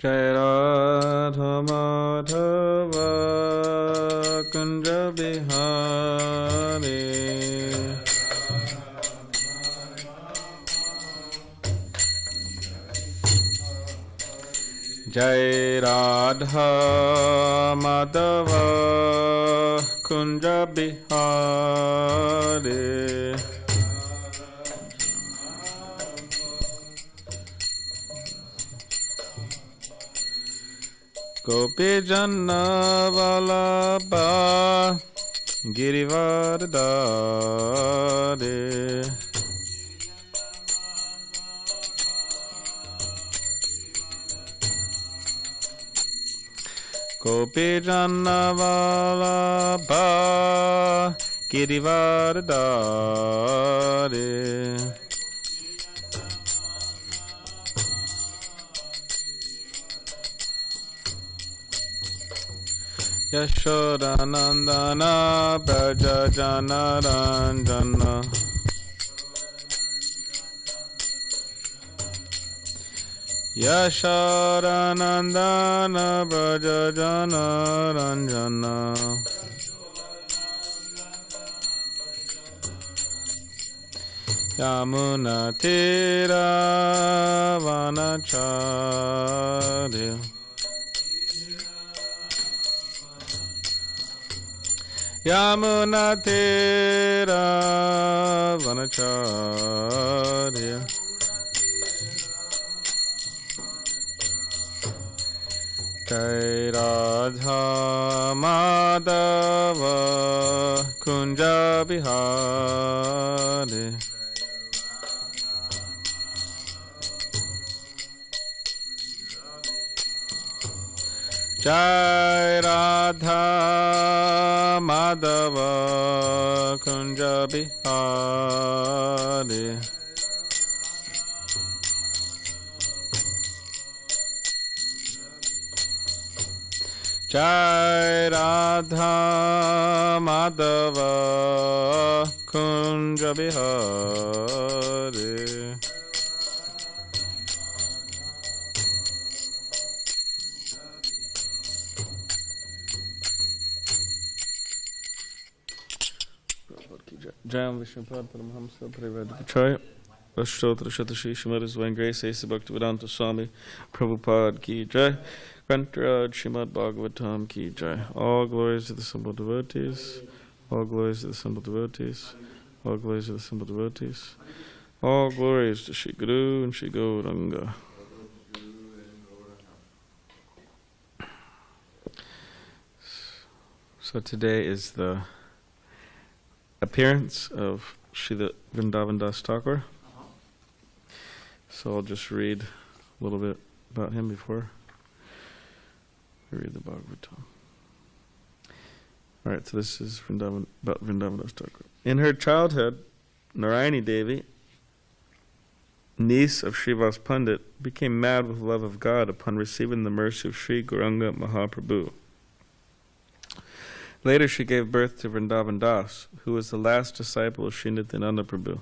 Jai Radha Madhava Kunja Bihari Jai Radha Madhava Kunja Bihari Gopi Janna Vallabha Girivardhari Gopi Janna Vallabha Girivardhari Yashodanandana Braja Janaranjana Yashodanandana Braja Janaranjana Yamuna Tira Vanacharya Yamuna Tira Vanacharya Jai Radha Madhava Kunja Bihari Jai Radha Madhava Kunja Bihari Jai Radha Madhava Kunja Bihari Jayam Vishnupad Paramahamsa Parivedikacharya Ashtotra Shatashi Shrimad His Divine Grace Asa Bhaktivedanta Swami Prabhupada Ki Jai Grantaraj srimadbhagavatam Ki Jai. All glories to the simple devotees. All glories to the simple devotees. All glories to the simple devotees. All glories to Shri Guru and Shri Gauranga. So today is the appearance of Srila Vrindavan Das Thakur. So I'll just read a little bit about him before we read the Bhagavatam. Alright, so this is about Vrindavan Das Thakur. In her childhood, Narayani Devi, niece of Srivas Pandit, became mad with love of God upon receiving the mercy of Sri Gauranga Mahaprabhu. Later she gave birth to Vrindavan Das, who was the last disciple of Sri Nityananda Prabhu.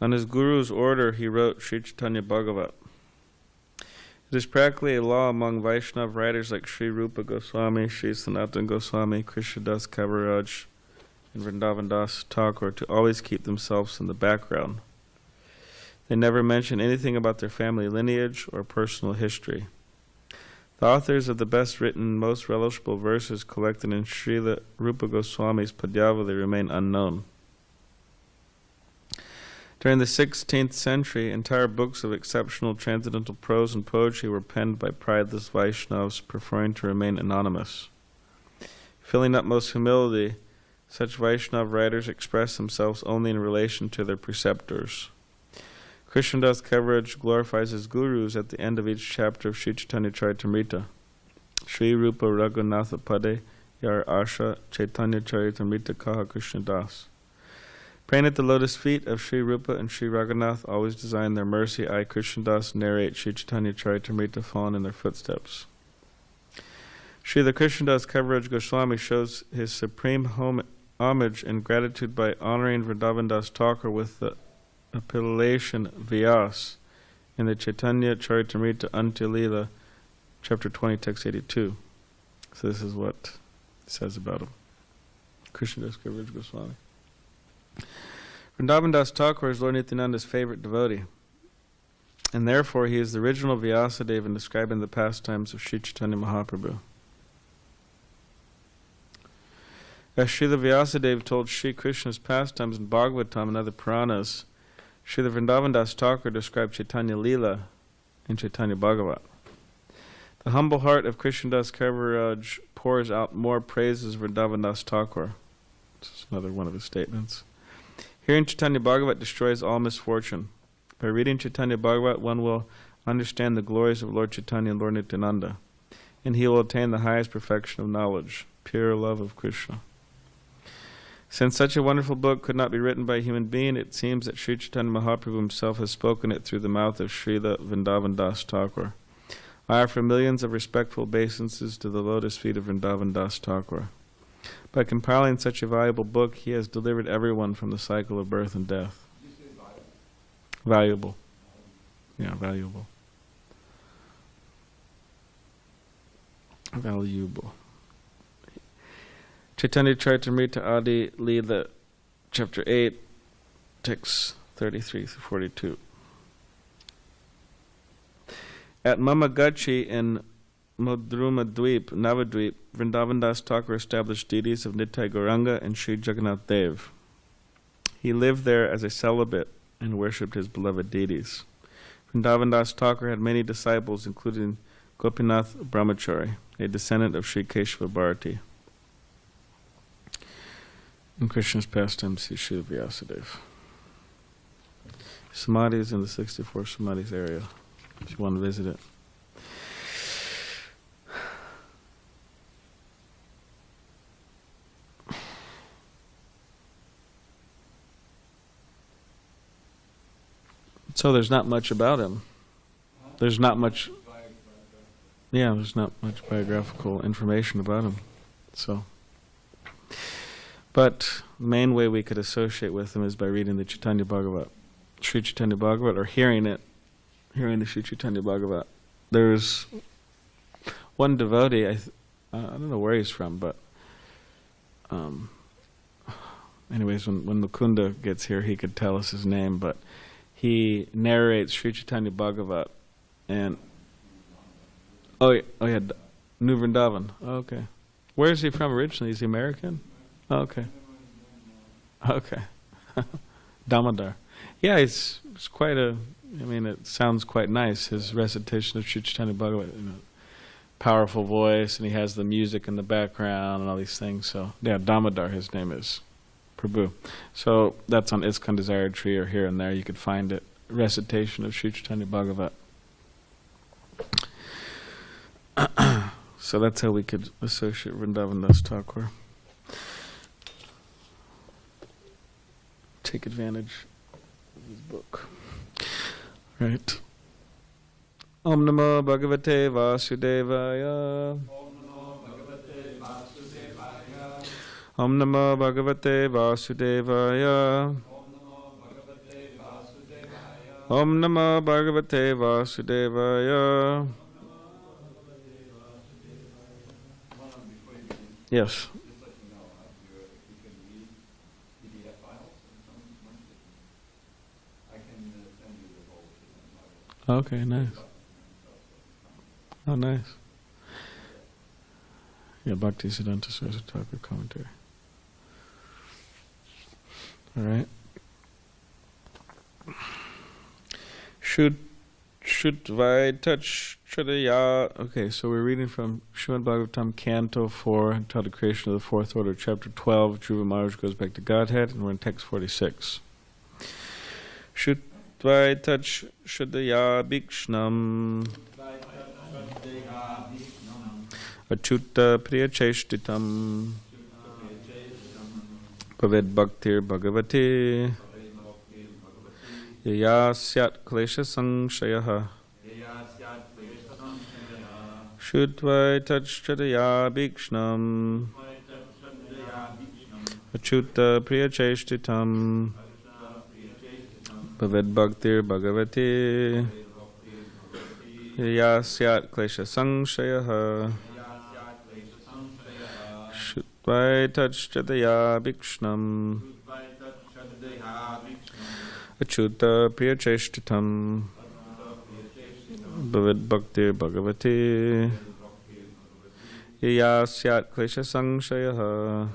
On his guru's order he wrote Sri Chaitanya Bhagavat. It is practically a law among Vaishnava writers like Sri Rupa Goswami, Sri Sanatana Goswami, Krishnadas Kaviraj, and Vrindavan Das Thakur to always keep themselves in the background. They never mention anything about their family lineage or personal history. The authors of the best written, most relishable verses collected in Srila Rupa Goswami's Padyavali remain unknown. During the 16th century, entire books of exceptional transcendental prose and poetry were penned by prideless Vaishnavas preferring to remain anonymous. Feeling utmost humility, such Vaishnava writers express themselves only in relation to their preceptors. Krishnadas Kaviraj glorifies his gurus at the end of each chapter of Sri Chaitanya Charitamrita. Sri Rupa Raghunatha Pade Yar Asha Chaitanya Charitamrita Kaha Krishnadas. Praying at the lotus feet of Sri Rupa and Sri Raghunath, always design their mercy, I, Krishnadas, narrate Sri Chaitanya Charitamrita following in their footsteps. Srila Krishnadas Kaviraj Goswami shows his supreme homage and gratitude by honoring Vrindavan Das Thakur with the appellation Vyas in the Chaitanya Charitamrita Antya-lila chapter 20, text 82. So this is what it says about him. Krishnadas Kaviraj Goswami. Vrindavan Das Thakur is Lord Nityananda's favorite devotee, and therefore he is the original Vyasadeva in describing the pastimes of Sri Chaitanya Mahaprabhu. As Srila Vyasadeva told Sri Krishna's pastimes in Bhagavatam and other Puranas, Srila Vrindavan Das Thakur described Chaitanya Leela in Chaitanya Bhagavat. The humble heart of Krishnadas Kaviraj pours out more praises of Vrindavan Das Thakur. This is another one of his statements. Hearing Chaitanya Bhagavat destroys all misfortune. By reading Chaitanya Bhagavat, one will understand the glories of Lord Chaitanya and Lord Nityananda, and he will attain the highest perfection of knowledge, pure love of Krishna. Since such a wonderful book could not be written by a human being, it seems that Sri Chaitanya Mahaprabhu himself has spoken it through the mouth of Srila Vrindavan Das Thakur. I offer millions of respectful obeisances to the lotus feet of Vrindavan Das Thakur. By compiling such a valuable book, he has delivered everyone from the cycle of birth and death. Valuable. Yeah, valuable. Valuable. Chaitanya Charitamrita Adi Leela, chapter 8, texts 33 through 42. At Mamagachi in Madruma Dweep, Navadweep, Vrindavan Das Thakur established deities of Nitai Gauranga and Sri Jagannath Dev. He lived there as a celibate and worshipped his beloved deities. Vrindavan Das Thakur had many disciples, including Gopinath Brahmachari, a descendant of Sri Keshava Bharati. In Krishna's pastimes, he Srila Vyasadeva. Samadhi is in the 64 Samadhis area, if you want to visit it. So there's not much about him. There's not much biographical information about him. But the main way we could associate with him is by reading the Chaitanya Bhagavat, Sri Chaitanya Bhagavat, or hearing the Sri Chaitanya Bhagavat. There's one devotee, I don't know where he's from, but anyways, when Mukunda gets here, he could tell us his name, but he narrates Sri Chaitanya Bhagavat, and oh yeah, New Vrindavan. Oh, okay, where is he from originally? Is he American? Oh, okay, Damodar. Yeah, it's quite a. I mean, it sounds quite nice. His recitation of Sri Chaitanya Bhagavat, powerful voice, and he has the music in the background and all these things. So yeah, Damodar, his name is. Prabhu. So that's on ISKCON Desire Tree or here and there. You could find it. Recitation of Sri Chaitanya Bhagavat. So that's how we could associate Vrindavan Das Thakur. Take advantage of his book. Right. Om Namo Bhagavate Vasudevaya. Om Namo Bhagavate Vasudevaya. Om Namo Bhagavate Vasudevaya. Yes. Okay, nice. Oh, nice. Yeah, Bhakti Siddhanta Saraswati Thakur commentary. All right. Shudvai touch Chadaya. Okay, so we're reading from Srimad Bhagavatam, Canto 4, entitled Creation of the Fourth Order, Chapter 12. Dhruva Maharaj goes back to Godhead, and we're in text 46. Shudvai touch Chadaya Bhikshnam. Achyuta Priya Cheshtitam. Paved Bhaktir Bhagavati. Yaya Syat Klesha Sangshayaha. Shudvai Tachchadaya Bhikshnam. Achyuta Priya Cheshtitam. Paved Bhaktir Bhagavati. Yaya syat klesha sangshayaha Shutvaitachadaya bhikshnam Achyuta priyacheshtitam Bhavid bhakti bhagavati Yaya syat klesha sangshayaha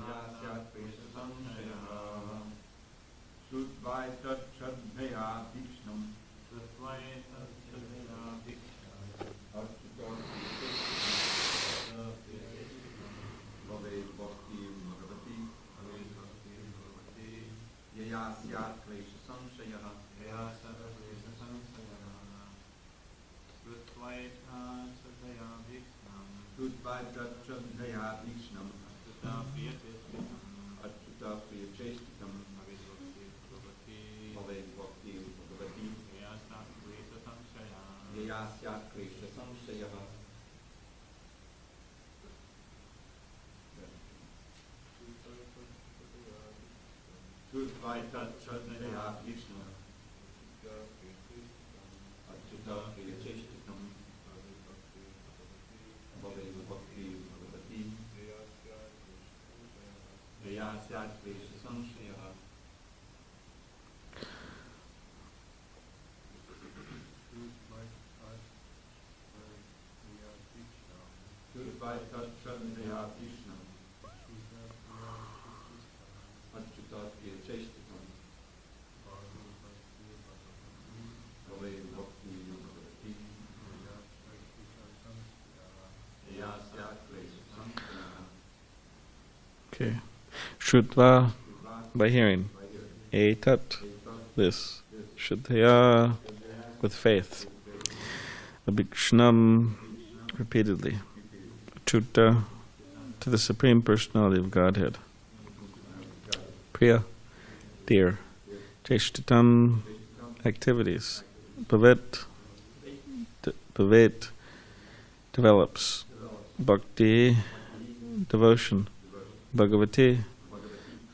Okay. Shrutva, by hearing. Etat, this. Shraddhaya, with faith. Abhikshnam, repeatedly. Achyuta, to the Supreme Personality of Godhead. Priya, dear. Cheshtitam, activities. Bhavet, develops. Bhakti, devotion. Bhagavati,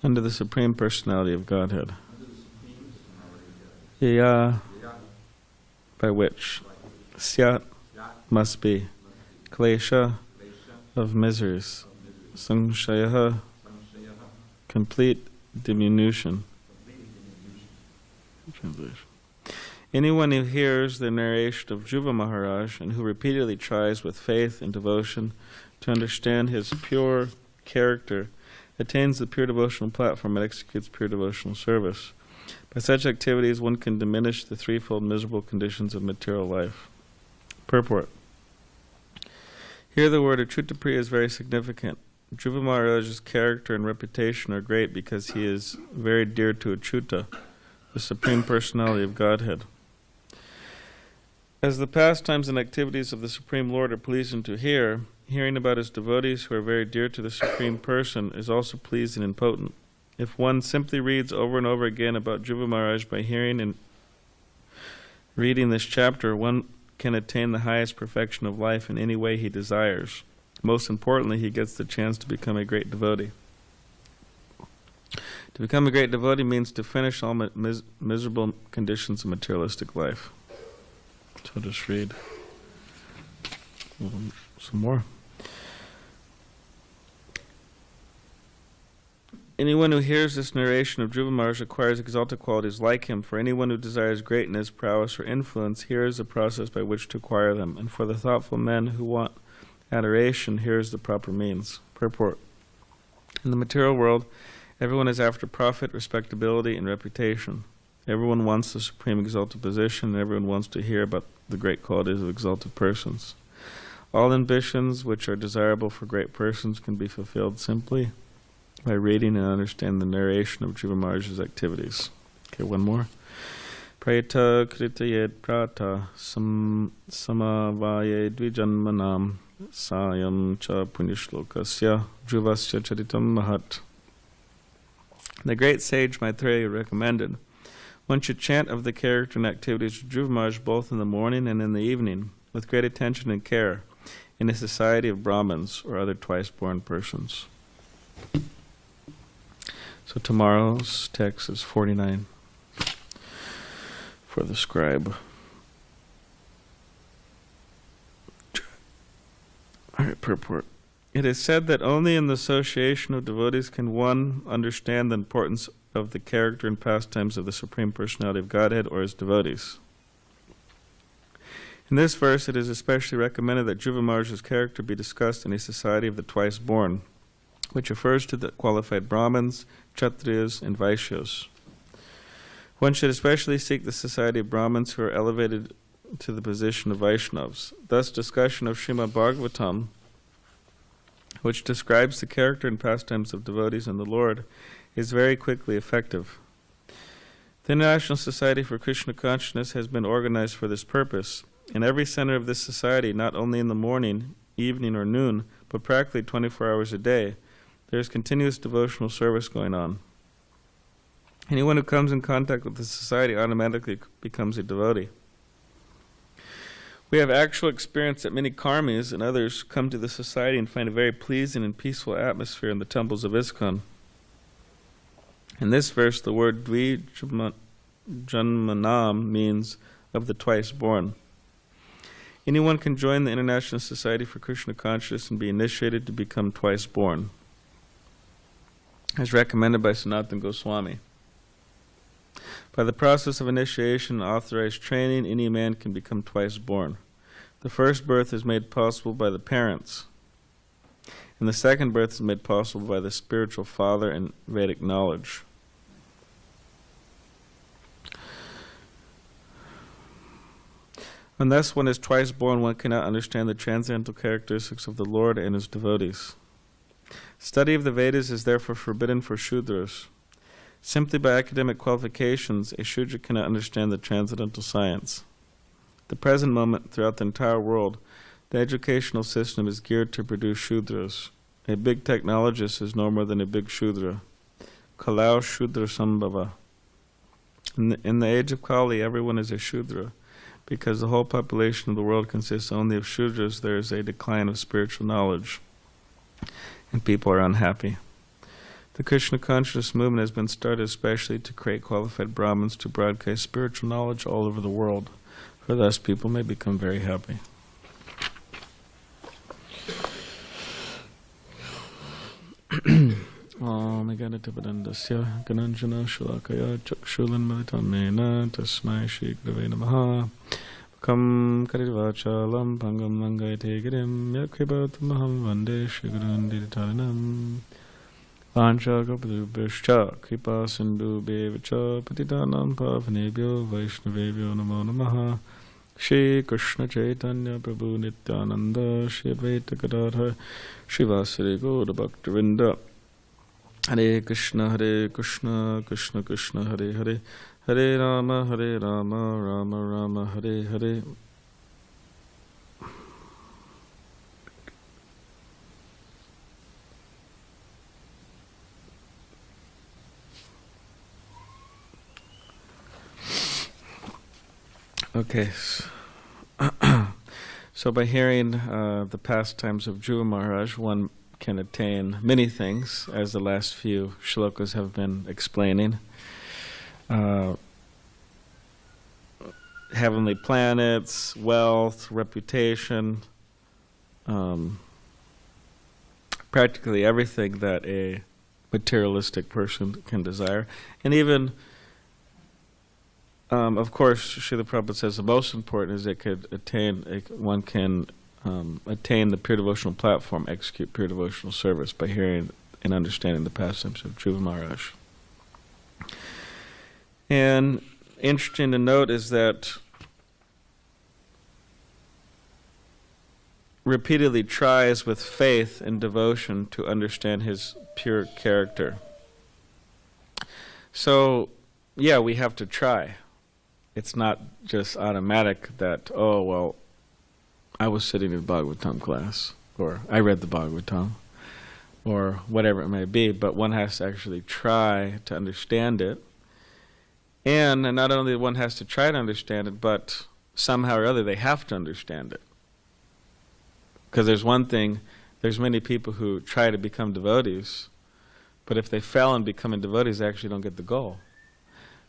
under the Supreme Personality of Godhead. Yaya, by which. Syat, must be. Klesha, of miseries. Sangshayaha, complete diminution. Translation. Anyone who hears the narration of Dhruva Maharaj and who repeatedly tries with faith and devotion to understand his pure character attains the pure devotional platform and executes pure devotional service. By such activities, one can diminish the threefold miserable conditions of material life. Purport. Here the word Achyutapriya is very significant. Dhruva Maharaj's character and reputation are great because he is very dear to Achyuta, the Supreme Personality of Godhead. As the pastimes and activities of the Supreme Lord are pleasing to hear, hearing about his devotees who are very dear to the Supreme Person is also pleasing and potent. If one simply reads over and over again about Dhruva Maharaj by hearing and reading this chapter, one can attain the highest perfection of life in any way he desires. Most importantly, he gets the chance to become a great devotee. To become a great devotee means to finish all miserable conditions of materialistic life. So I'll just read some more. Anyone who hears this narration of Dhruva Maharaj acquires exalted qualities like him. For anyone who desires greatness, prowess, or influence, here is the process by which to acquire them. And for the thoughtful men who want adoration, here is the proper means. Purport. In the material world, everyone is after profit, respectability, and reputation. Everyone wants the supreme exalted position, and everyone wants to hear about the great qualities of exalted persons. All ambitions which are desirable for great persons can be fulfilled simply by reading and understanding the narration of Dhruva Maharaj's activities. Okay, one more. Prayata kritayet prata samavaye dvijanmanam sayam cha punyashlokasya Dhruvasya charitam mahat. The great sage Maitreya recommended one should chant of the character and activities of Dhruva Maharaj both in the morning and in the evening, with great attention and care, in a society of Brahmins or other twice-born persons. So tomorrow's text is 49 for the scribe. All right, purport. It is said that only in the association of devotees can one understand the importance of the character and pastimes of the Supreme Personality of Godhead or his devotees. In this verse, it is especially recommended that Dhruva Maharaj's character be discussed in a society of the twice born, which refers to the qualified Brahmins, Kshatriyas, and Vaishyas. One should especially seek the society of Brahmins who are elevated to the position of Vaishnavas. Thus, discussion of srimadbhagavatam, which describes the character and pastimes of devotees and the Lord, is very quickly effective. The International Society for Krishna Consciousness has been organized for this purpose. In every center of this society, not only in the morning, evening, or noon, but practically 24 hours a day, there is continuous devotional service going on. Anyone who comes in contact with the society automatically becomes a devotee. We have actual experience that many karmis and others come to the society and find a very pleasing and peaceful atmosphere in the temples of ISKCON. In this verse, the word Dvi-janmanam means of the twice born. Anyone can join the International Society for Krishna Consciousness and be initiated to become twice born, as recommended by Sanatana Goswami. By the process of initiation and authorized training, any man can become twice born. The first birth is made possible by the parents, and the second birth is made possible by the spiritual father and Vedic knowledge. Unless one is twice born, one cannot understand the transcendental characteristics of the Lord and his devotees. Study of the Vedas is therefore forbidden for Shudras. Simply by academic qualifications, a Shudra cannot understand the transcendental science. At the present moment, throughout the entire world, the educational system is geared to produce Shudras. A big technologist is no more than a big Shudra. Kalau Shudra Sambhava. In the age of Kali, everyone is a Shudra. Because the whole population of the world consists only of Shudras, there is a decline of spiritual knowledge, and people are unhappy. The Krishna consciousness movement has been started especially to create qualified Brahmins to broadcast spiritual knowledge all over the world, for thus people may become very happy. Om Ganatavadandasya Gananjana Shulakaya Chakshulan Malitamena Tasmai Shri Gurave Namaha Kam Karidvachalam Pangam Langayate Girim Yakribatamaham Vande Shri Gurun Diditalinam Vancha Gapadubhishcha Kripa Sindhu Bevacha Patidanam Pavanebhyo Vaishnavebhyo Namo Namaha Shri Krishna Chaitanya Prabhu Nityananda Shri Advaita Gadadhar Shri Vasari Gaura Bhaktivinda Hare Krishna, Krishna Krishna, Hare Hare, Hare Rama, Rama Rama, Hare Hare. Okay, so by hearing the pastimes of Dhruva Maharaj, one can attain many things, as the last few shlokas have been explaining. Heavenly planets, wealth, reputation, practically everything that a materialistic person can desire. And even, of course, Srila Prabhupada says the most important is one can attain the pure devotional platform, execute pure devotional service by hearing and understanding the pastimes of Dhruva Maharaj. And interesting to note is that repeatedly tries with faith and devotion to understand his pure character. So, yeah, we have to try. It's not just automatic that, oh, well, I was sitting in Bhagavatam class, or I read the Bhagavatam, or whatever it may be, but one has to actually try to understand it. And not only one has to try to understand it, but somehow or other they have to understand it. Because there's many people who try to become devotees, but if they fail in becoming devotees, they actually don't get the goal.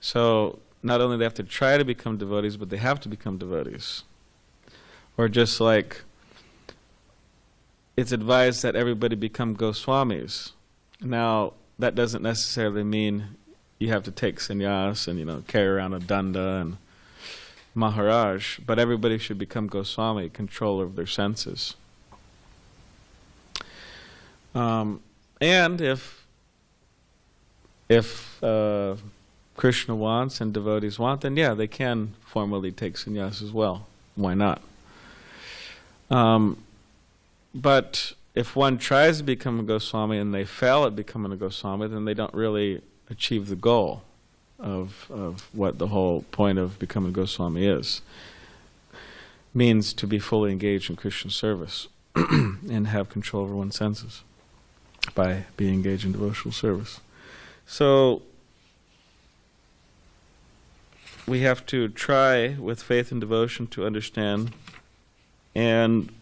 So not only they have to try to become devotees, but they have to become devotees. Or just like it's advised that everybody become Goswamis. Now, that doesn't necessarily mean you have to take sannyas and, carry around a danda and Maharaj, but everybody should become Goswami, controller of their senses. And if Krishna wants and devotees want, then yeah, they can formally take sannyas as well. Why not? But if one tries to become a Goswami and they fail at becoming a Goswami, then they don't really achieve the goal of what the whole point of becoming a Goswami is. Means to be fully engaged in Krishna service and have control over one's senses by being engaged in devotional service. So we have to try with faith and devotion to understand, and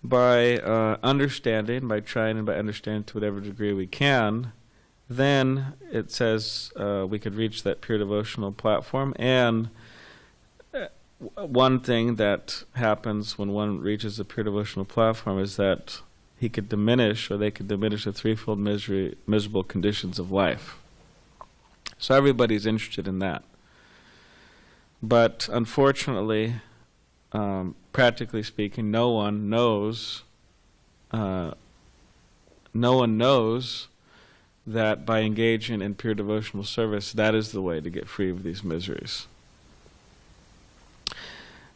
by understanding, by trying and by understanding to whatever degree we can, then it says we could reach that pure devotional platform. And one thing that happens when one reaches the pure devotional platform is that he could diminish, or they could diminish, the threefold miserable conditions of life. So everybody's interested in that. But unfortunately, practically speaking, no one knows that by engaging in pure devotional service, that is the way to get free of these miseries.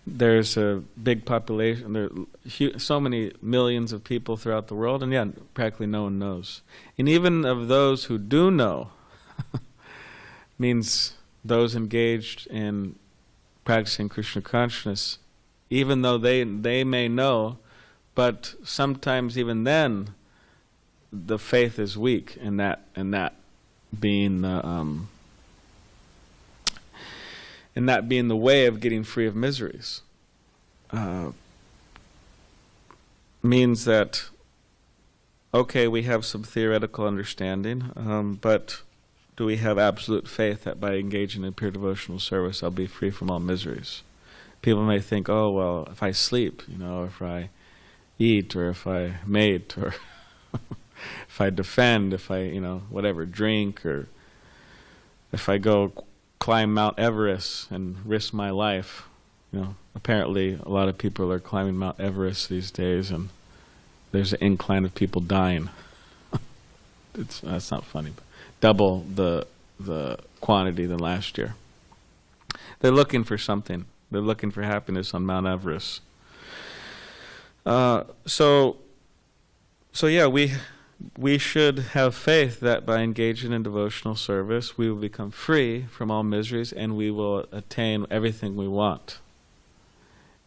There's a big population, there are so many millions of people throughout the world, and yeah, practically no one knows. And even of those who do know, means those engaged in practicing Krishna consciousness, even though they may know, but sometimes even then, the faith is weak in that being the way of getting free of miseries. Means that, okay, we have some theoretical understanding, but do we have absolute faith that by engaging in pure devotional service, I'll be free from all miseries? People may think, oh, well, if I sleep, if I eat, or if I mate, or if I defend, if I, whatever, drink, or if I go climb Mount Everest and risk my life. Apparently a lot of people are climbing Mount Everest these days, and there's an incline of people dying. That's not funny, but double the quantity than last year. They're looking for something. They're looking for happiness on Mount Everest. So yeah, we should have faith that by engaging in devotional service, we will become free from all miseries, and we will attain everything we want.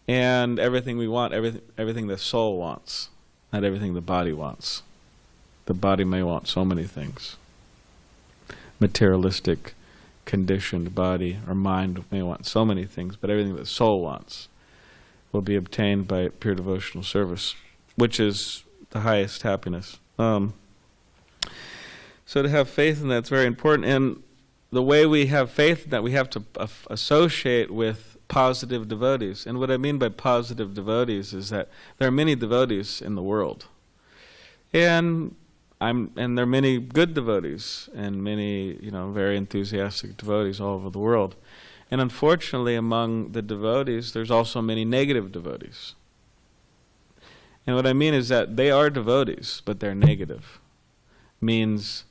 And everything we want, everything the soul wants, not everything the body wants. The body may want so many things. Materialistic, conditioned body or mind may want so many things, but everything the soul wants will be obtained by pure devotional service, which is the highest happiness. So to have faith in that's very important, and the way we have faith in that, we have to associate with positive devotees. And what I mean by positive devotees is that there are many devotees in the world, and there are many good devotees and many very enthusiastic devotees all over the world. And unfortunately, among the devotees, there's also many negative devotees. And what I mean is that they are devotees, but they're negative. Means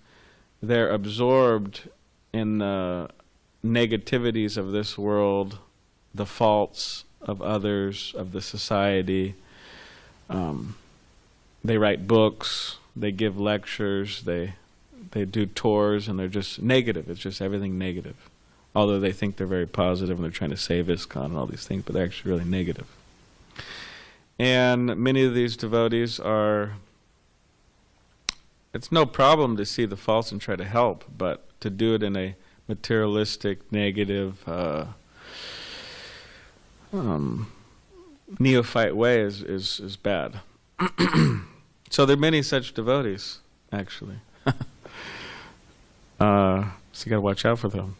they're absorbed in the negativities of this world, the faults of others, of the society. They write books, they give lectures, they do tours, and they're just negative. It's just everything negative. Although they think they're very positive and they're trying to save ISKCON and all these things, but they're actually really negative. And many of these devotees it's no problem to see the faults and try to help, but to do it in a materialistic, negative, neophyte way is bad. So there are many such devotees, actually. So you got to watch out for them.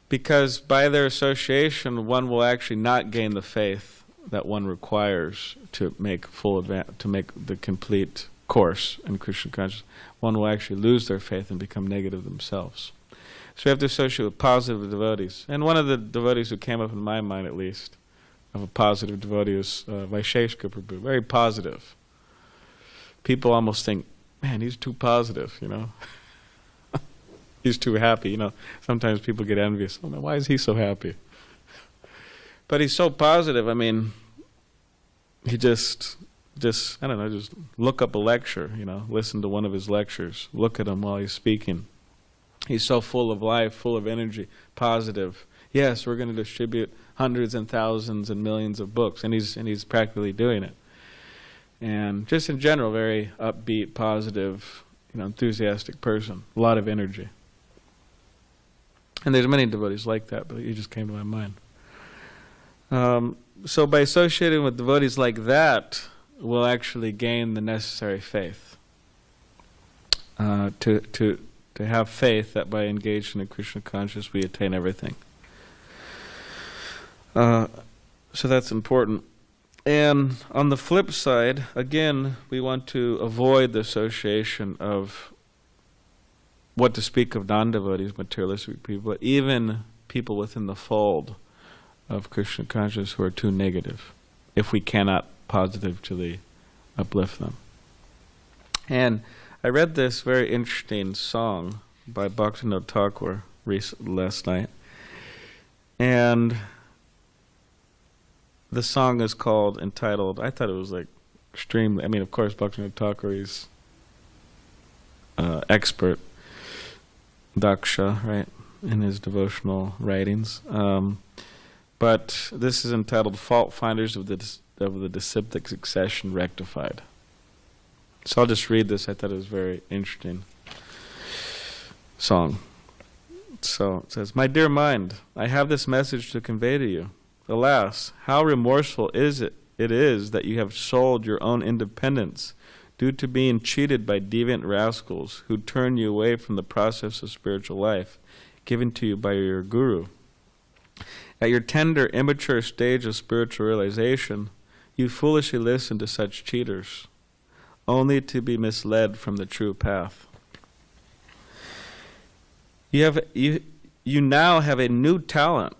Because by their association, one will actually not gain the faith that one requires to make to make the complete course in Krishna consciousness, one will actually lose their faith and become negative themselves. So we have to associate with positive devotees. And one of the devotees who came up in my mind, at least, of a positive devotee is Vaisheshika Prabhu. Very positive. People almost think, man, he's too positive, you know. He's too happy, you know. Sometimes people get envious. Oh man, why is he so happy? But he's so positive. I mean, he just I don't know, just look up a lecture, you know, listen to one of his lectures, look at him while he's speaking. He's so full of life, full of energy, positive. Yes, we're going to distribute hundreds and thousands and millions of books, and he's practically doing it. And just in general, very upbeat, positive, you know, enthusiastic person, a lot of energy. And there's many devotees like that, but he just came to my mind. So by associating with devotees like that, we'll actually gain the necessary faith to have faith that by engaging in Krishna consciousness we attain everything. So that's important. And on the flip side, again, we want to avoid the association of what to speak of non-devotees, materialistic people, but even people within the fold of Krishna consciousness who are too negative, if we cannot positively uplift them. And I read this very interesting song by Bhaktivinoda Thakur last night, and the song is entitled, I thought it was like extremely, I mean, of course, Bhaktivinoda Thakur is expert, daksha, right, in his devotional writings. But this is entitled Fault Finders of the Disciplic Succession Rectified. So I'll just read this. I thought it was a very interesting song. So it says, "My dear mind, I have this message to convey to you. Alas, how remorseful it is that you have sold your own independence due to being cheated by deviant rascals who turn you away from the process of spiritual life given to you by your guru. At your tender, immature stage of spiritual realization, you foolishly listen to such cheaters, only to be misled from the true path. You now have a new talent."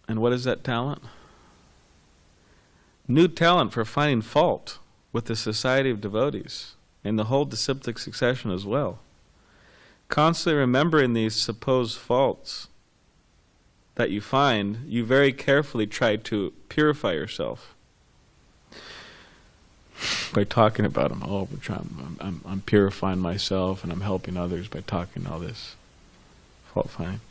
And what is that talent? New talent for finding fault with the society of devotees and the whole disciplic succession as well. Constantly remembering these supposed faults that you find, you very carefully try to purify yourself by talking about them. Oh, I'm purifying myself and I'm helping others by talking all this fault finding.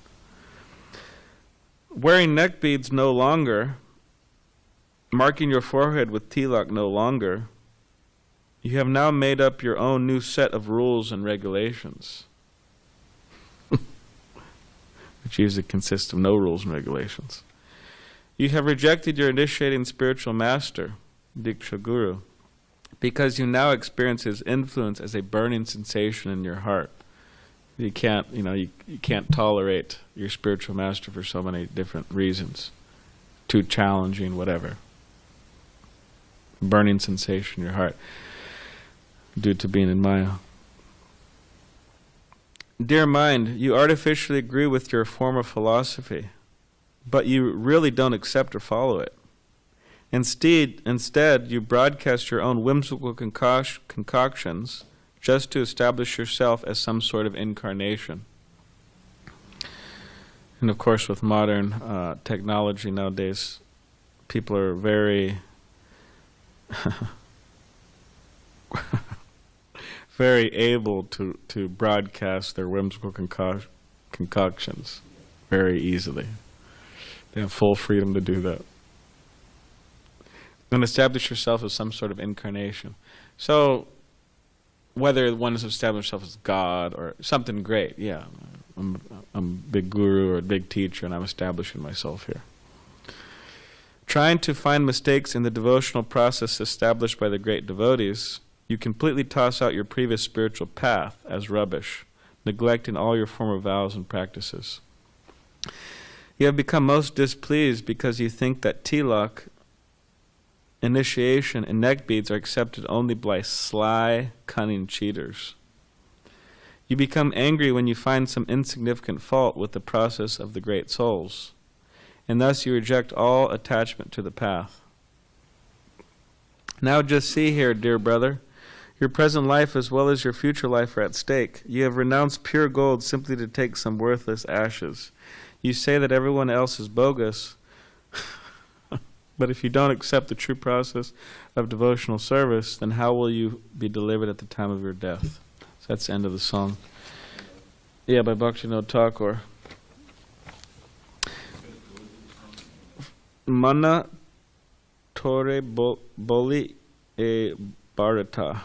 Wearing neck beads no longer, marking your forehead with tilak no longer, you have now made up your own new set of rules and regulations, which usually consists of no rules and regulations. You have rejected your initiating spiritual master, Diksha Guru, because you now experience his influence as a burning sensation in your heart. You can't tolerate your spiritual master for so many different reasons. Too challenging, whatever. Burning sensation in your heart due to being in Maya. Dear mind, you artificially agree with your former philosophy, but you really don't accept or follow it. Instead, you broadcast your own whimsical concoctions just to establish yourself as some sort of incarnation. And of course, with modern technology nowadays, people are very very able to broadcast their whimsical concoctions very easily. They have full freedom to do that. And establish yourself as some sort of incarnation. So, whether one is established himself as God or something great, yeah, I'm a big guru or a big teacher and I'm establishing myself here. Trying to find mistakes in the devotional process established by the great devotees, you completely toss out your previous spiritual path as rubbish, neglecting all your former vows and practices. You have become most displeased because you think that tilak initiation and neck beads are accepted only by sly, cunning cheaters. You become angry when you find some insignificant fault with the process of the great souls, and thus you reject all attachment to the path. Now just see here, dear brother, your present life as well as your future life are at stake. You have renounced pure gold simply to take some worthless ashes. You say that everyone else is bogus, but if you don't accept the true process of devotional service, then how will you be delivered at the time of your death? So that's the end of the song. Yeah, by Bhaktivinoda Thakur. Mana Tore Boli e Bharata.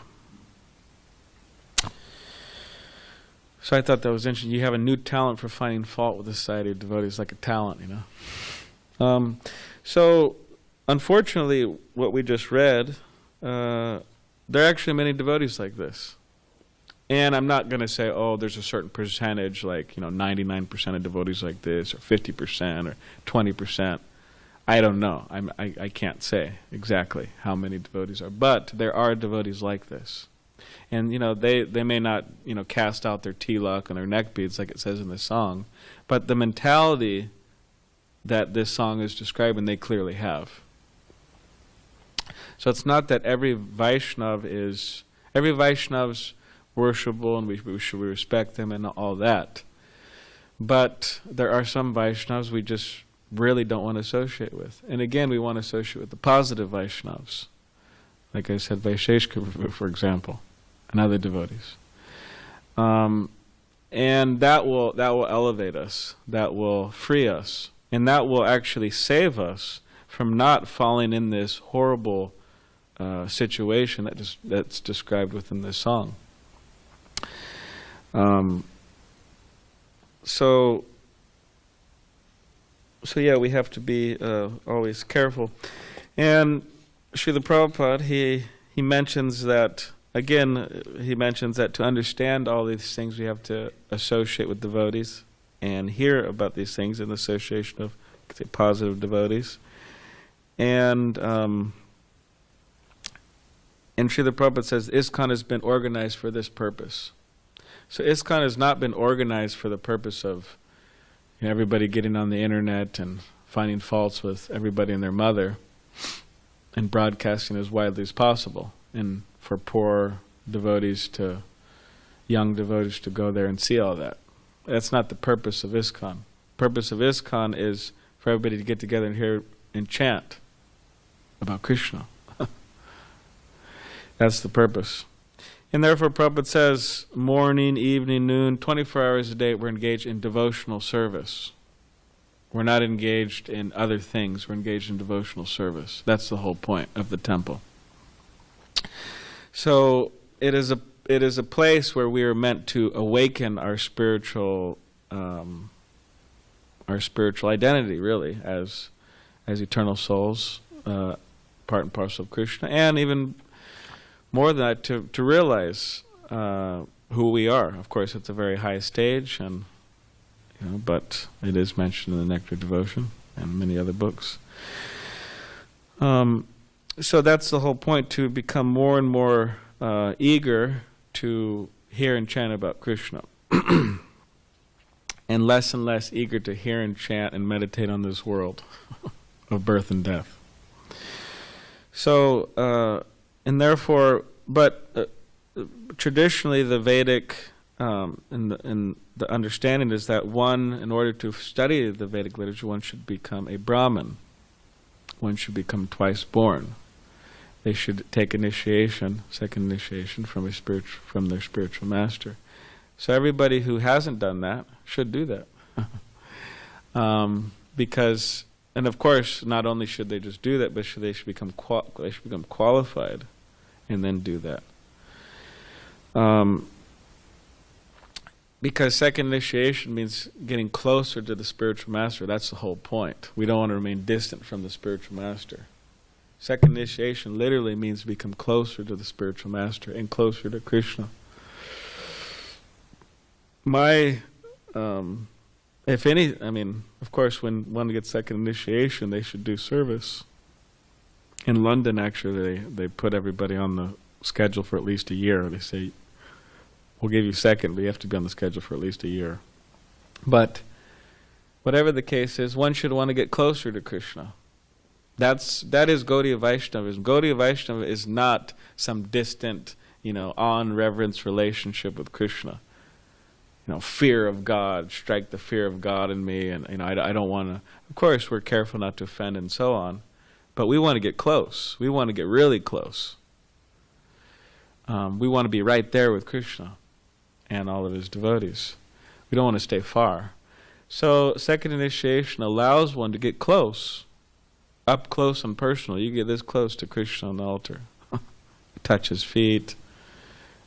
So I thought that was interesting. You have a new talent for finding fault with the society of devotees, like a talent, you know. So, unfortunately, what we just read, there are actually many devotees like this. And I'm not going to say, oh, there's a certain percentage, like, 99% of devotees like this, or 50%, or 20%. I don't know. I can't say exactly how many devotees are. But there are devotees like this. And, they may not, cast out their tilak and their neck beads like it says in this song. But the mentality that this song is describing, they clearly have. So it's not that every Vaishnav's worshipable and we should respect them and all that. But there are some Vaishnavas we just really don't want to associate with. And again, we want to associate with the positive Vaishnavas. Like I said, Vaisheshika, for example, and other devotees. And that will elevate us. That will free us. And that will actually save us from not falling in this horrible situation that's described within this song. So yeah, we have to be always careful. And Srila Prabhupada, he mentions that, again, to understand all these things we have to associate with devotees and hear about these things in the association of, say, positive devotees. And Srila Prabhupada says ISKCON has been organized for this purpose. So ISKCON has not been organized for the purpose of everybody getting on the internet and finding faults with everybody and their mother and broadcasting as widely as possible, and for poor devotees young devotees to go there and see all that. That's not the purpose of ISKCON. The purpose of ISKCON is for everybody to get together and hear and chant about Krishna. That's the purpose. And therefore Prabhupada says, morning, evening, noon, 24 hours a day, we're engaged in devotional service. We're not engaged in other things. We're engaged in devotional service. That's the whole point of the temple. So it is a place where we are meant to awaken our spiritual identity, really, as eternal souls, part and parcel of Krishna, and even more than that, to realize who we are. Of course, it's a very high stage, and but it is mentioned in the Nectar Devotion and many other books. So that's the whole point, to become more and more eager to hear and chant about Krishna, and less eager to hear and chant and meditate on this world of birth and death. So, and therefore, but traditionally the Vedic and the understanding is that one, in order to study the Vedic literature, one should become a Brahmin. One should become twice born. They should take initiation, second initiation, from their spiritual master. So everybody who hasn't done that should do that. Because, and of course, not only should they just do that, but they should become qualified, and then do that. Because second initiation means getting closer to the spiritual master. That's the whole point. We don't want to remain distant from the spiritual master. Second initiation literally means to become closer to the spiritual master and closer to Krishna. If any, of course, when one gets second initiation, they should do service. In London, actually, they put everybody on the schedule for at least a year. They say, we'll give you second, but you have to be on the schedule for at least a year. But whatever the case is, one should want to get closer to Krishna. That is Gaudiya Vaishnavism. Gaudiya Vaishnava is not some distant, on reverence relationship with Krishna. Fear of God, strike the fear of God in me, and I don't want to. Of course, we're careful not to offend and so on, but we want to get close. We want to get really close. We want to be right there with Krishna and all of his devotees. We don't want to stay far. So, second initiation allows one to get close, up close and personal. You get this close to Krishna on the altar. Touch his feet,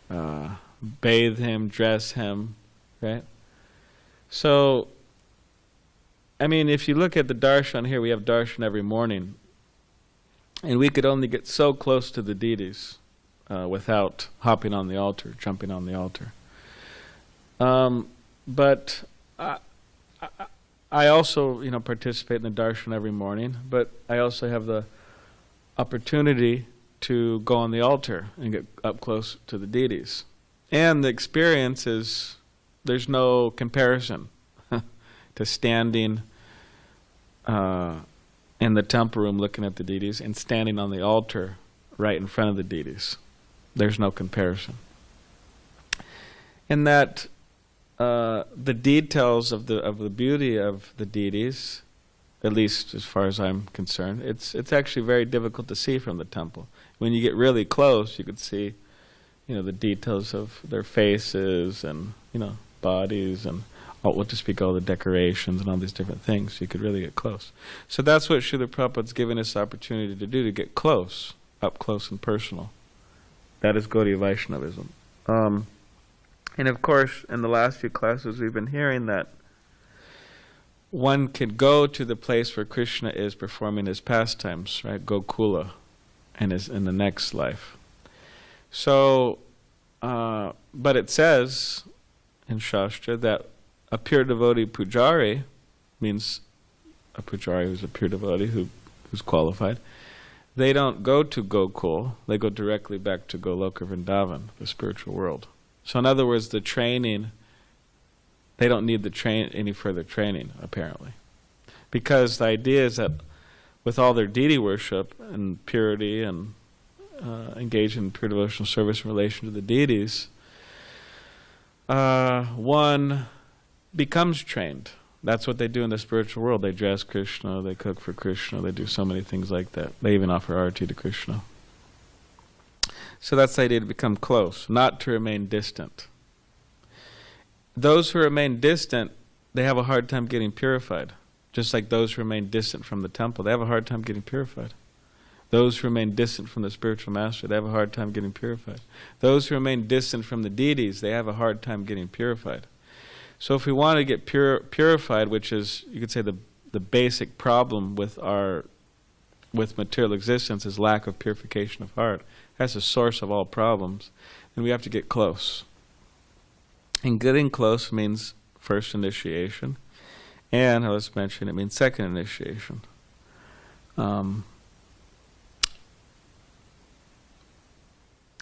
bathe him, dress him, right? So, if you look at the darshan here, we have darshan every morning, and we could only get so close to the deities without hopping on the altar, jumping on the altar. But I also, participate in the darshan every morning, but I also have the opportunity to go on the altar and get up close to the deities. And the experience is, there's no comparison to standing in the temple room looking at the deities and standing on the altar right in front of the deities. There's no comparison. And that the details of the beauty of the deities, at least as far as I'm concerned, it's actually very difficult to see from the temple. When you get really close, you could see, the details of their faces and, bodies and we'll just speak all the decorations and all these different things. You could really get close. So that's what Srila Prabhupada's given us the opportunity to do, to get close, up close and personal. That is Gaudiya Vaishnavism. And of course, in the last few classes, we've been hearing that one could go to the place where Krishna is performing his pastimes, right? Gokula, and is in the next life. So, but it says in Shastra that a pure devotee pujari, means a pujari who's a pure devotee who's qualified, they don't go to Gokul, they go directly back to Goloka Vrindavan, the spiritual world. So in other words, the training, they don't need any further training, apparently. Because the idea is that with all their deity worship and purity and engage in pure devotional service in relation to the deities, one becomes trained. That's what they do in the spiritual world. They dress Krishna, they cook for Krishna, they do so many things like that. They even offer arati to Krishna. So that's the idea, to become close, not to remain distant. Those who remain distant, they have a hard time getting purified. Just like those who remain distant from the temple, they have a hard time getting purified. Those who remain distant from the spiritual master, they have a hard time getting purified. Those who remain distant from the deities, they have a hard time getting purified. So if we want to get purified, which is, you could say, the basic problem with material existence is lack of purification of heart. That's the source of all problems. And we have to get close. And getting close means first initiation. And, let's mention, it means second initiation. And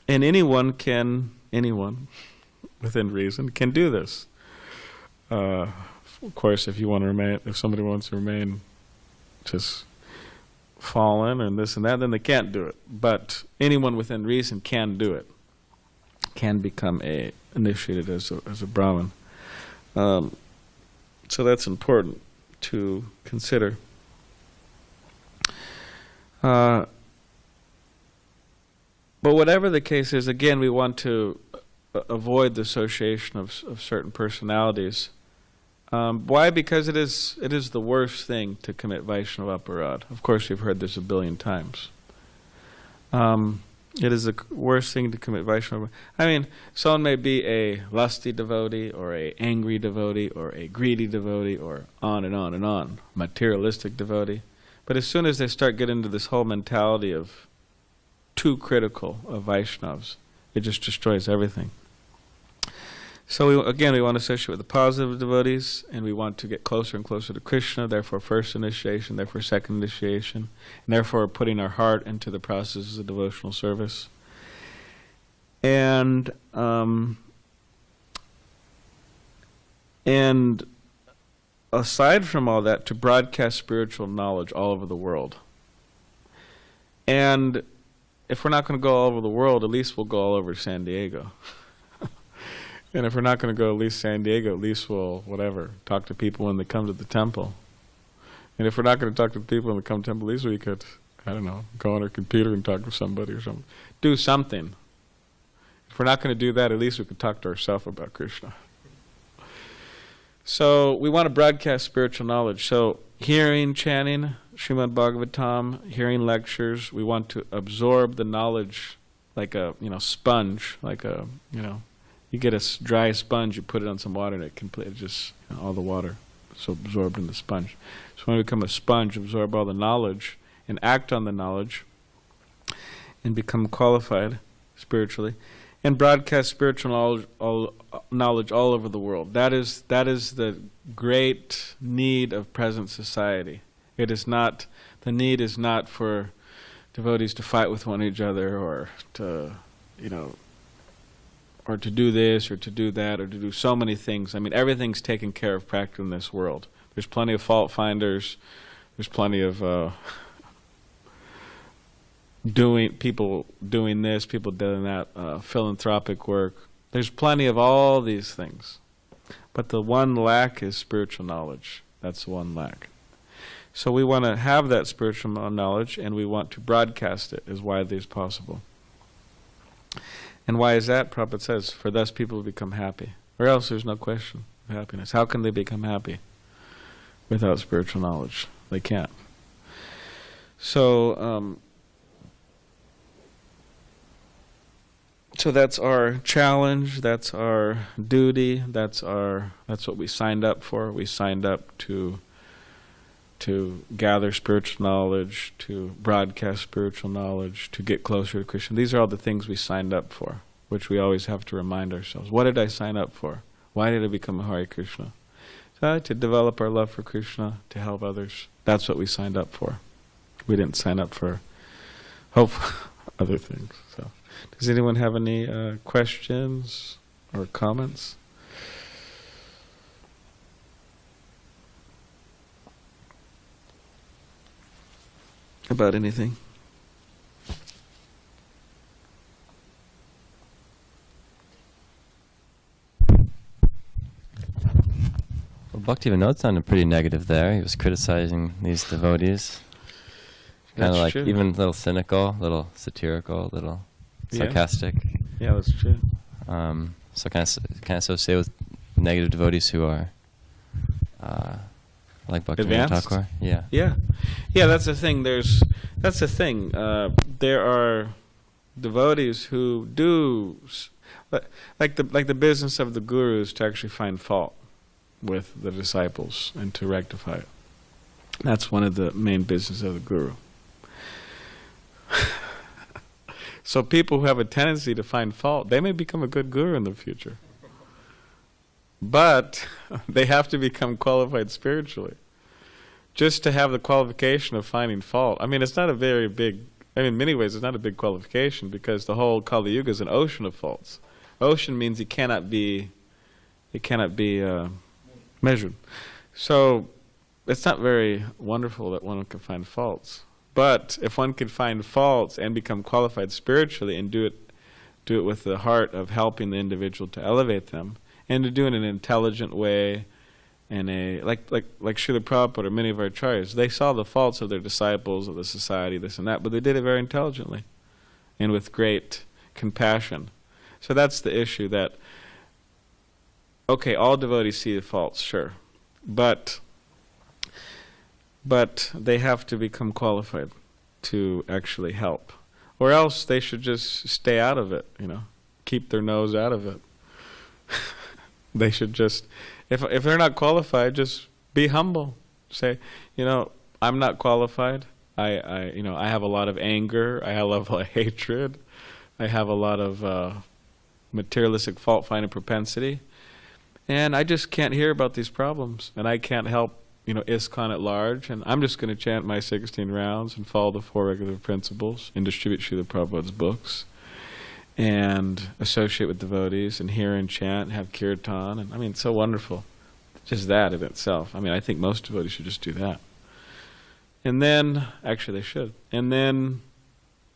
anyone within reason can do this. Of course, if somebody wants to remain just fallen and this and that, then they can't do it. But anyone within reason can do it, can become initiated as a Brahmin. So that's important to consider. But whatever the case is, again, we want to avoid the association of certain personalities. Why? Because it is the worst thing to commit Vaishnava aparad. Of course, you've heard this a billion times. It is the worst thing to commit Vaishnava. Someone may be a lusty devotee, or a angry devotee, or a greedy devotee, or on and on and on, materialistic devotee. But as soon as they start getting into this whole mentality of too critical of Vaishnavas, it just destroys everything. So we want to associate with the positive devotees, and we want to get closer and closer to Krishna, therefore first initiation, therefore second initiation, and therefore putting our heart into the processes of devotional service. And aside from all that, to broadcast spiritual knowledge all over the world. And if we're not going to go all over the world, at least we'll go all over SanDiego. And if we're not going to go at least SanDiego, at least we'll, talk to people when they come to the temple. And if we're not going to talk to people when they come to the temple, at least we could, go on our computer and talk to somebody or something. Do something. If we're not going to do that, at least we could talk to ourselves about Krishna. So we want to broadcast spiritual knowledge. So hearing, chanting, srimadbhagavatam, hearing lectures, we want to absorb the knowledge like a, sponge, like a, you get a dry sponge, you put it on some water, and it completely just, all the water is absorbed in the sponge. So when we become a sponge, absorb all the knowledge and act on the knowledge and become qualified spiritually and broadcast spiritual knowledge all over the world. That is the great need of present society. It is not, the need is not for devotees to fight with one another or to, or to do this, or to do that, or to do so many things. I mean, everything's taken care of practically in this world. There's plenty of fault finders. There's plenty of people doing this, people doing that, philanthropic work. There's plenty of all these things. But the one lack is spiritual knowledge. That's the one lack. So we want to have that spiritual knowledge, and we want to broadcast it as widely as possible. And why is that? Prabhupada says, for thus people become happy. Or else there's no question of happiness. How can they become happy without spiritual knowledge? They can't. So, so that's our challenge, that's our duty, that's what we signed up for. We signed up to gather spiritual knowledge, to broadcast spiritual knowledge, to get closer to Krishna. These are all the things we signed up for, which we always have to remind ourselves. What did I sign up for? Why did I become a Hare Krishna? So, to develop our love for Krishna, to help others. That's what we signed up for. We didn't sign up for hope other things. So, does anyone have any questions or comments? About anything? Well, Bhaktivinoda sounded pretty negative there. He was criticizing these devotees. Kind of like true. Even a little cynical, a little satirical, a little sarcastic. Yeah, that's true. So kind of associate with negative devotees who are like Bhaktivinoda Thakur. Yeah. That's the thing. There are devotees who do like the business of the guru is to actually find fault with the disciples and to rectify it. That's one of the main business of the guru. So people who have a tendency to find fault, they may become a good guru in the future. But they have to become qualified spiritually. Just to have the qualification of finding fault. I mean, it's not a very big, in many ways it's not a big qualification because the whole Kali Yuga is an ocean of faults. Ocean means it cannot be measured. So it's not very wonderful that one can find faults. But if one can find faults and become qualified spiritually and do it with the heart of helping the individual to elevate them, and to do it in an intelligent way, and like Srila Prabhupada or many of our acharyas, they saw the faults of their disciples, of the society, this and that, but they did it very intelligently and with great compassion. So that's the issue that, okay, all devotees see the faults, sure, but they have to become qualified to actually help. Or else they should just stay out of it, keep their nose out of it. They should just, if they're not qualified, just be humble. Say, I'm not qualified. I have a lot of anger. I have a lot of hatred. I have a lot of materialistic fault-finding propensity. And I just can't hear about these problems, and I can't help, ISKCON at large, and I'm just going to chant my 16 rounds and follow the 4 regular principles and distribute Srila Prabhupada's books and associate with devotees and hear and chant and have kirtan. And it's so wonderful. Just that in itself. I think most devotees should just do that. And then, actually they should. And then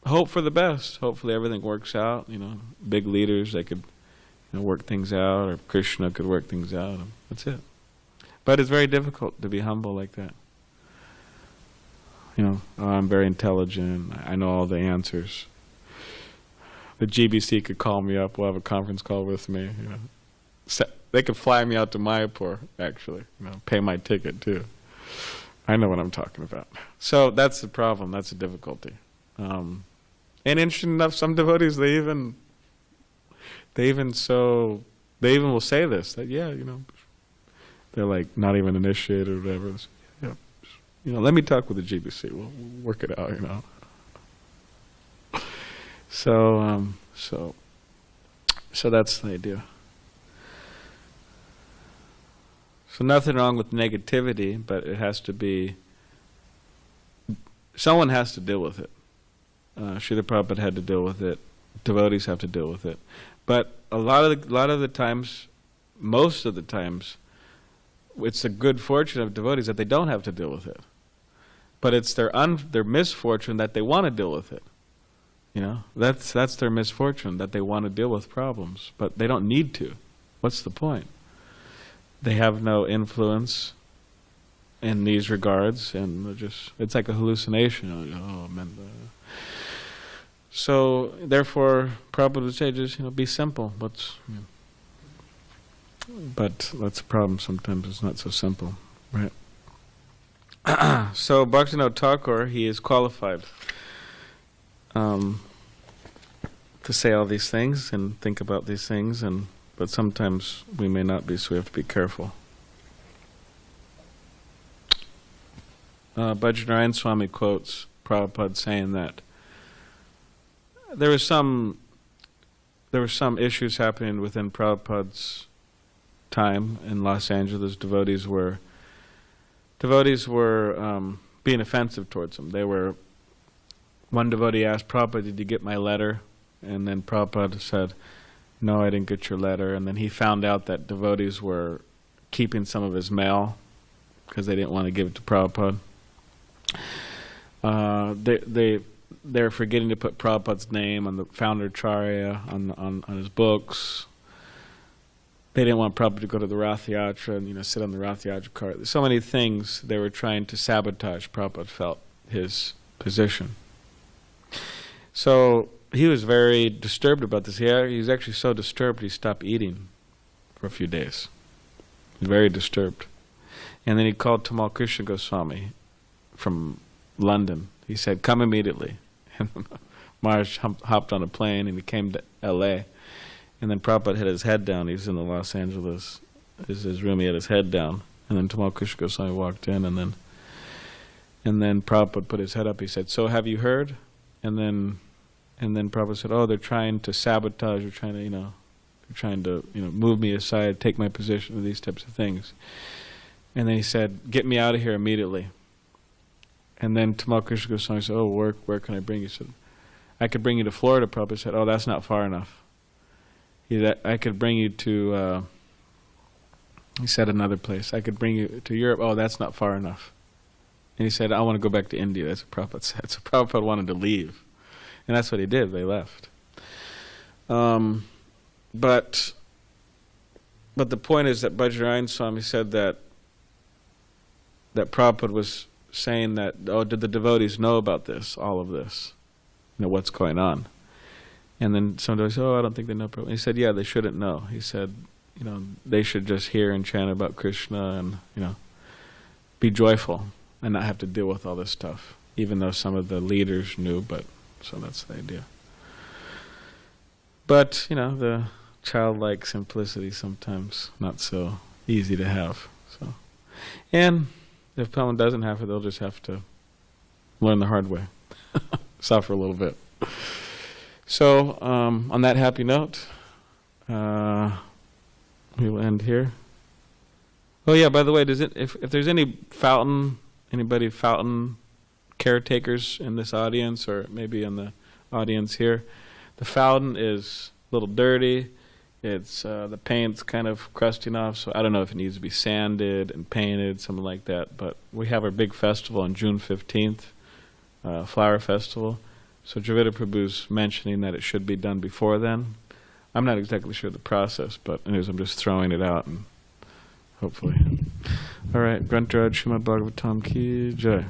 hope for the best. Hopefully everything works out. Big leaders, they could work things out, or Krishna could work things out. And that's it. But it's very difficult to be humble like that. I'm very intelligent. I know all the answers. The GBC could call me up. We'll have a conference call with me. They could fly me out to Mayapur, actually. Pay my ticket too. I know what I'm talking about. So that's the problem. That's the difficulty. And interesting enough, some devotees they even will say this, that they're like not even initiated or whatever. Let me talk with the GBC. We'll work it out. So that's the idea. So nothing wrong with negativity, but it has to be, someone has to deal with it. Srila Prabhupada had to deal with it. Devotees have to deal with it. But a lot of the times, most of the times, it's the good fortune of devotees that they don't have to deal with it. But it's their misfortune that they want to deal with it. That's their misfortune, that they want to deal with problems, but they don't need to. What's the point? They have no influence in these regards, and it's like a hallucination. Oh man. So therefore, Prabhupada would say, just be simple. But that's a problem. Sometimes it's not so simple, right? So Bhaktivinoda Thakur, he is qualified to say all these things and think about these things, but sometimes we may not be, so we have to be careful. Bhajanarayan Swami quotes Prabhupada saying that there were some issues happening within Prabhupada's time in Los Angeles. Devotees were being offensive towards him. One devotee asked Prabhupada, "Did you get my letter?" And then Prabhupada said, "No, I didn't get your letter." And then he found out that devotees were keeping some of his mail because they didn't want to give it to Prabhupada. They're forgetting to put Prabhupada's name on the founder Charya on his books. They didn't want Prabhupada to go to the Rath Yatra and sit on the Rath Yatra cart. There's so many things they were trying to sabotage. Prabhupada felt his position. So he was very disturbed about this. He was actually so disturbed he stopped eating for a few days. He was very disturbed. And then he called Tamal Krishna Goswami from London. He said, "Come immediately." And Maharaj hopped on a plane and he came to L.A. And then Prabhupada had his head down. He was in the Los Angeles, his room. He had his head down. And then Tamal Krishna Goswami walked in, and then Prabhupada put his head up. He said, "So have you heard?" And then Prabhupada said, "Oh, they're trying to sabotage. They're trying to move me aside, take my position, these types of things." And then he said, "Get me out of here immediately." And then Tamal Krishna Goswami said, "Oh, where can I bring you?" He said, "I could bring you to Florida." Prabhupada said, "Oh, that's not far enough." I could bring you to, he said another place. "I could bring you to Europe." "Oh, that's not far enough." And he said, "I want to go back to India." That's what Prabhupada said. So Prabhupada wanted to leave. And that's what he did. They left. But the point is that Bhajanarayan Swami said that Prabhupada was saying that, "Oh, did the devotees know about this, all of this? What's going on?" And then some devotees said, "Oh, I don't think they know Prabhupada." And he said, "Yeah, they shouldn't know." He said, they should just hear and chant about Krishna and, be joyful and not have to deal with all this stuff, even though some of the leaders knew, so that's the idea. But, the childlike simplicity sometimes not so easy to have. So, and if someone doesn't have it, they'll just have to learn the hard way, suffer a little bit. So, on that happy note, we will end here. Oh yeah, by the way, if there's any fountain caretakers in this audience, or maybe in the audience here, the fountain is a little dirty. It's the paint's kind of crusting off, so I don't know if it needs to be sanded and painted, something like that. But we have our big festival on June 15th, Flower Festival. So Dravida Prabhu's mentioning that it should be done before then. I'm not exactly sure the process, but anyways, I'm just throwing it out, and hopefully. All right, Grantaraj Srimad Bhagavatam Ki Jai.